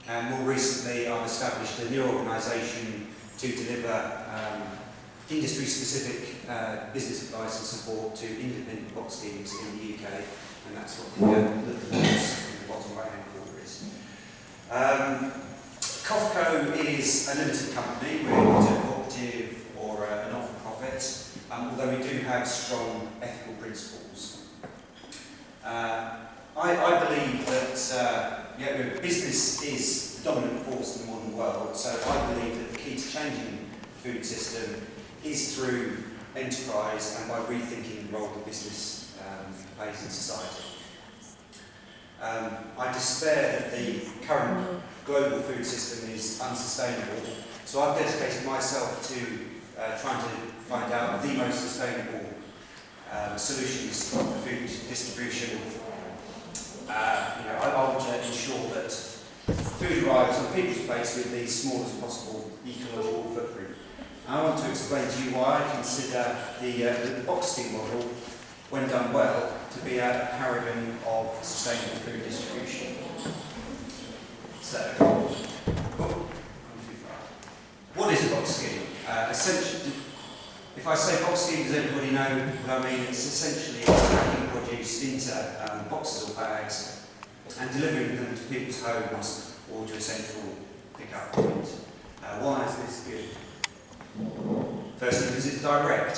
And more recently, I've established a new organisation to deliver industry-specific business advice and support to independent box schemes in the UK, and that's what the box in the bottom right-hand corner is. Krakow is a limited company. We're not a cooperative or a not-for-profit, although we do have strong ethical principles. I believe that business is the dominant force in the modern world, so I believe that the key to changing the food system is through enterprise and by rethinking the role that business plays in society. I despair that the current global food system is unsustainable, so I've dedicated myself to trying to find out the most sustainable solutions for food distribution. I want to ensure that food arrives on people's plates with the smallest possible ecological footprint. I want to explain to you why I consider the box scheme model, when done well, to be a paragon of sustainable food distribution. So, what is a box scheme? Essentially, if I say box scheme, does everybody know what I mean? It's essentially packing produce into boxes or bags and delivering them to people's homes or to a central pick-up point. Why is this good? Firstly, because it's direct.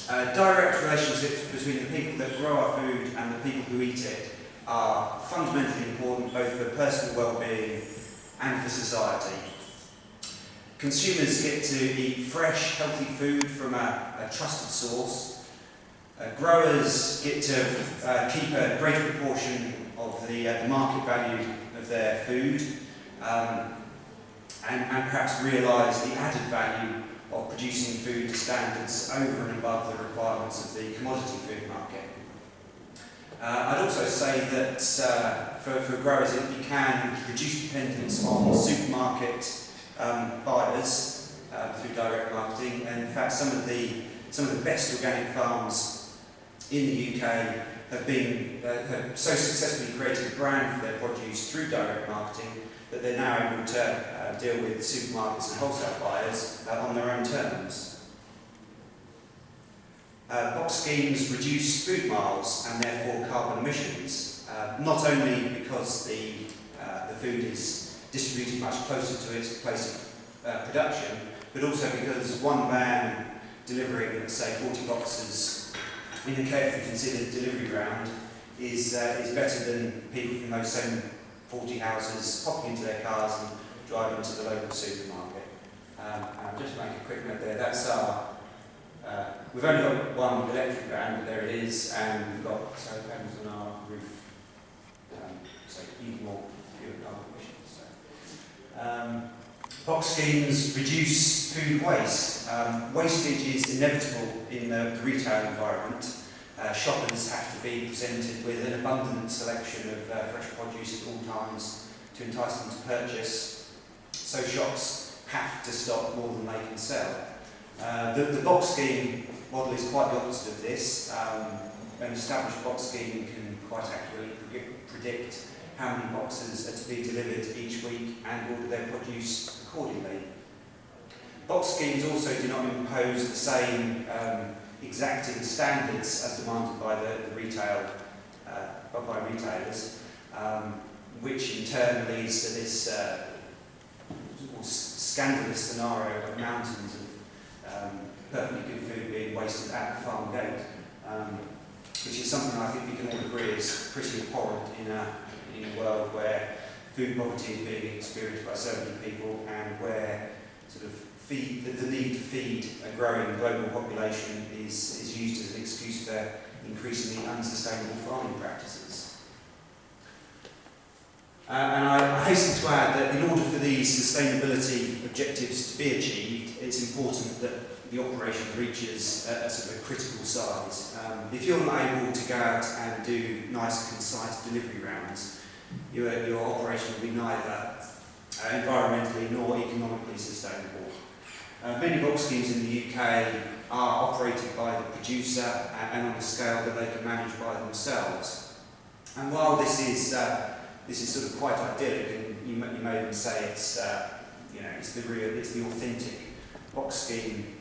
Direct relationships between the people that grow our food and the people who eat it are fundamentally important both for personal well-being and for society. Consumers get to eat fresh, healthy food from a trusted source. Growers get to keep a greater proportion of the market value of their food and perhaps realise the added value of producing food to standards over and above the requirements of the commodity food market. I'd also say that for growers, if you can reduce dependence on supermarket buyers through direct marketing, and in fact some of the best organic farms in the UK have so successfully created a brand for their produce through direct marketing that they're now able to deal with supermarkets and wholesale buyers on their own terms. Box schemes reduce food miles and therefore carbon emissions, not only because the food is distributed much closer to its place of production, but also because one van delivering, let's say, 40 boxes in a carefully considered delivery round is better than people from those same 40 houses popping into their cars and driving to the local supermarket. I'll just make a quick note there. That's our. We've only got one electric van, but there it is, and we've got solar panels on our roof, so even more fewer carbon emissions. Box schemes reduce food waste. Wastage is inevitable in the retail environment. Shoppers have to be presented with an abundant selection of fresh produce at all times to entice them to purchase, so shops have to stock more than they can sell. The box scheme model is quite the opposite of this. An established box scheme can quite accurately predict how many boxes are to be delivered each week and order their produce accordingly. Box schemes also do not impose the same exacting standards as demanded by the retail, by retailers, which in turn leads to this scandalous scenario of mountains of perfectly good food being wasted at the farm gate, which is something I think we can all agree is pretty abhorrent in a world where food poverty is being experienced by so many people and where sort of the need to feed a growing global population is used as an excuse for increasingly unsustainable farming practices. And I hasten to add that in order for these sustainability objectives to be achieved, it's important that the operation reaches a sort of a critical size. If you're not able to go out and do nice, concise delivery rounds, your operation will be neither environmentally nor economically sustainable. Many box schemes in the UK are operated by the producer and on a scale that they can manage by themselves. And while this is sort of quite idyllic, and may even say it's it's the authentic box scheme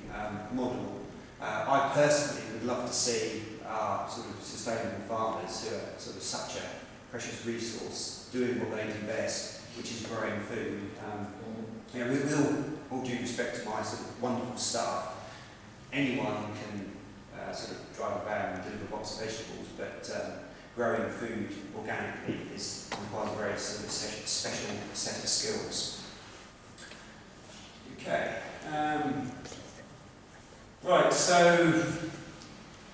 model. I personally would love to see our sort of sustainable farmers, who are sort of such a precious resource, doing what they do best, which is growing food. With all due respect to my sort of wonderful staff, anyone can sort of drive a van and deliver a box of vegetables, but growing food organically requires a very sort of special set of skills. Okay. Right, so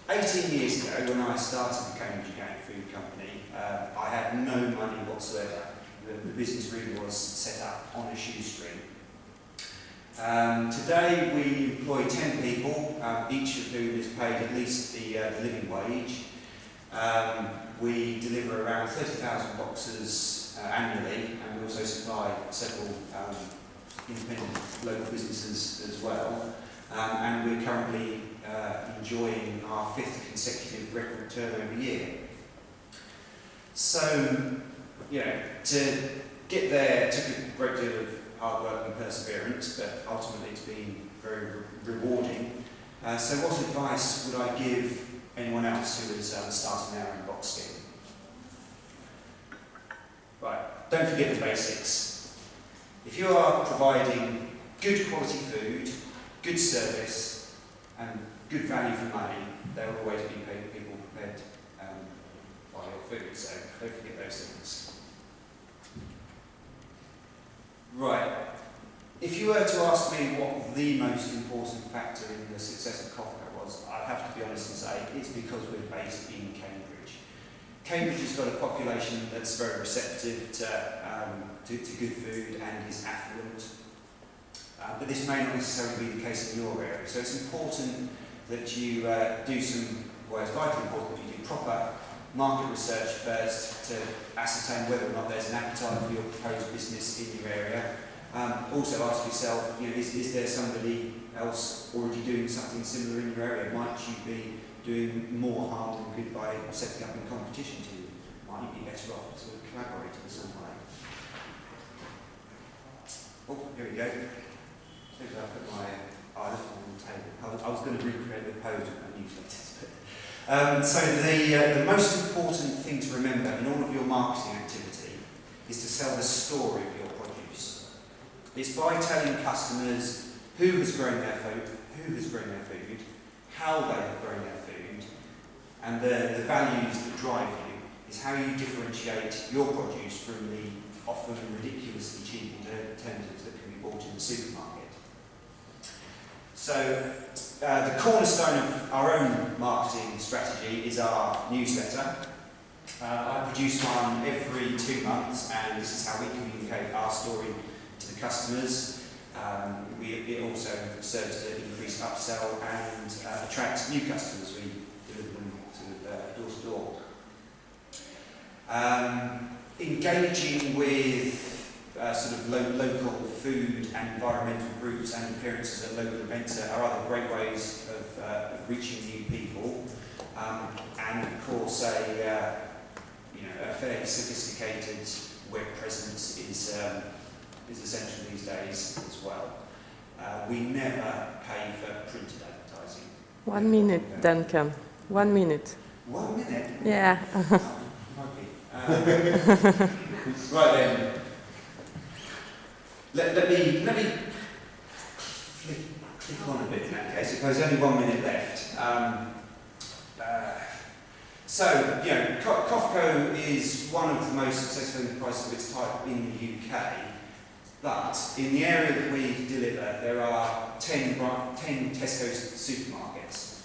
18 years ago, when I started the Cambridge Organic Food Company, I had no money whatsoever. The business really was set up on a shoestring. Today we employ 10 people, each of whom is paid at least the living wage. We deliver around 30,000 boxes annually, and we also supply several independent local businesses as well. And we're currently enjoying our 5th consecutive record turnover year. So, to get there took a great deal of hard work and perseverance, but ultimately it's been very rewarding. So what advice would I give anyone else who is starting out in box scheme? Right, don't forget the basics. If you are providing good quality food, good service, and good value for money, there will always be people prepared to buy your food, so don't forget those things. Right, if you were to ask me what the most important factor in the success of Krakow was, I'd have to be honest and say it's because we're based in Cambridge. Cambridge has got a population that's very receptive to good food and is affluent. But this may not necessarily be the case in your area. So it's important that you do some, well, it's vitally important that you do proper market research first to ascertain whether or not there's an appetite for your proposed business in your area. Also ask yourself, is there somebody else already doing something similar in your area? Might you be doing more harm than good by setting up in competition to you? Might you be better off sort of collaborating in some way? Oh, here we go. I put my eye on the table. I was going to recreate the pose of my newsletters, but so the most important thing to remember in all of your marketing activity is to sell the story of your produce. It's by telling customers who has grown their food, how they have grown their food, and the values that drive you is how you differentiate your produce from the often ridiculously cheap alternatives that can be bought in the supermarket. So the cornerstone of our own marketing strategy is our newsletter. I produce one every 2 months, and this is how we communicate our story to the customers. It also serves to increase upsell and attract new customers. We deliver them sort of door to door. Engaging with sort of local food and environmental groups and appearances at local events are other great ways of reaching new people. And of course, a fairly sophisticated web presence is essential these days as well. We never pay for printed advertising. 1 minute, Duncan. 1 minute. 1 minute? Yeah. Right then. Let me click on a bit in that case, if there's only 1 minute left. Krakow is one of the most successful enterprises of its type in the UK, but in the area that we deliver, there are 10 Tesco's supermarkets.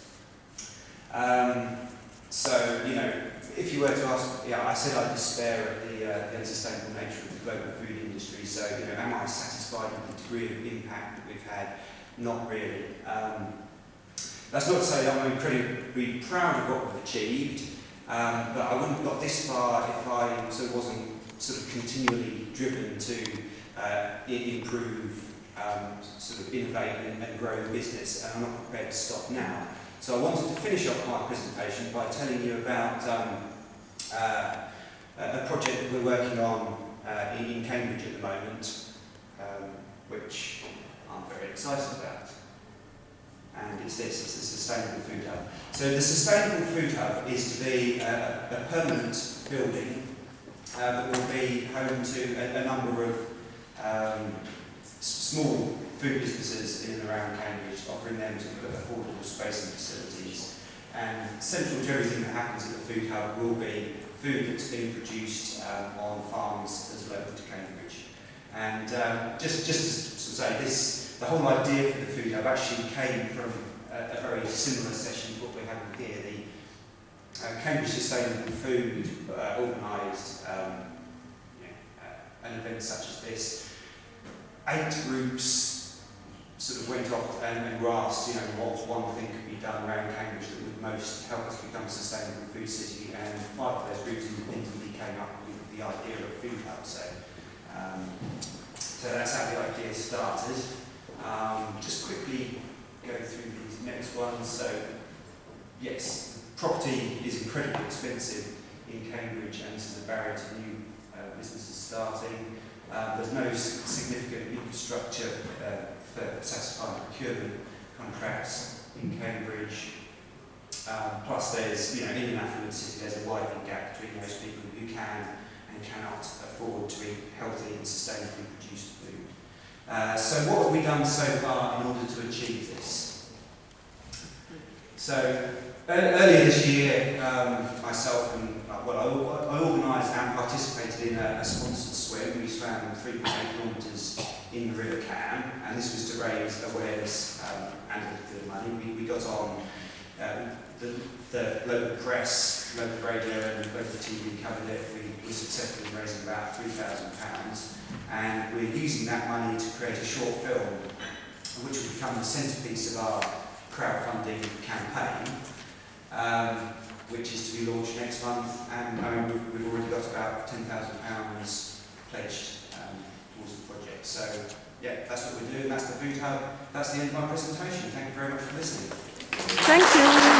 If you were to ask, I said I despair at the unsustainable nature of the global food industry, so am I satisfied with the degree of impact that we've had? Not really. That's not to say that I'm incredibly proud of what we've achieved, but I wouldn't have got this far if I wasn't continually driven to improve, innovate and grow the business, and I'm not prepared to stop now. So I wanted to finish off my presentation by telling you about a project that we're working on in Cambridge at the moment, which I'm very excited about. And it's this, it's the Sustainable Food Hub. So the Sustainable Food Hub is to be a permanent building that will be home to a number of small food businesses in and around Cambridge, offering them to put affordable space and facilities. And central to everything that happens at the Food Hub will be food that's being produced on farms that's local to Cambridge. And just to say this, the whole idea for the Food Hub actually came from a very similar session to what we're having here. The Cambridge Sustainable Food organised an event such as this. 8 groups sort of went off and were asked, what one thing could be done around Cambridge that would most help us become a sustainable food city, and 5 of those groups independently came up with the idea of a food hub. So that's how the idea started. Just quickly go through these next ones. So yes, property is incredibly expensive in Cambridge, and this is a barrier to new businesses starting. There's no significant infrastructure for satisfying procurement contracts in Cambridge. Plus there's, in an affluent city, there's a widening gap between those people who can and cannot afford to eat healthy and sustainably produced food. So what have we done so far in order to achieve this? So earlier this year, myself and I organised and participated in a sponsored swim. We swam 3.8 kilometres in the River Cam, and this was to raise awareness and a little bit of money. We got on the local press, local radio and local TV covered it. We were successful in raising about £3,000, and we're using that money to create a short film which will become the centrepiece of our crowdfunding campaign, which is to be launched next month, and we've already got about £10,000 pledged towards the project. So yeah, that's what we're doing, that's the Food Hub, that's the end of my presentation. Thank you very much for listening. Thank you.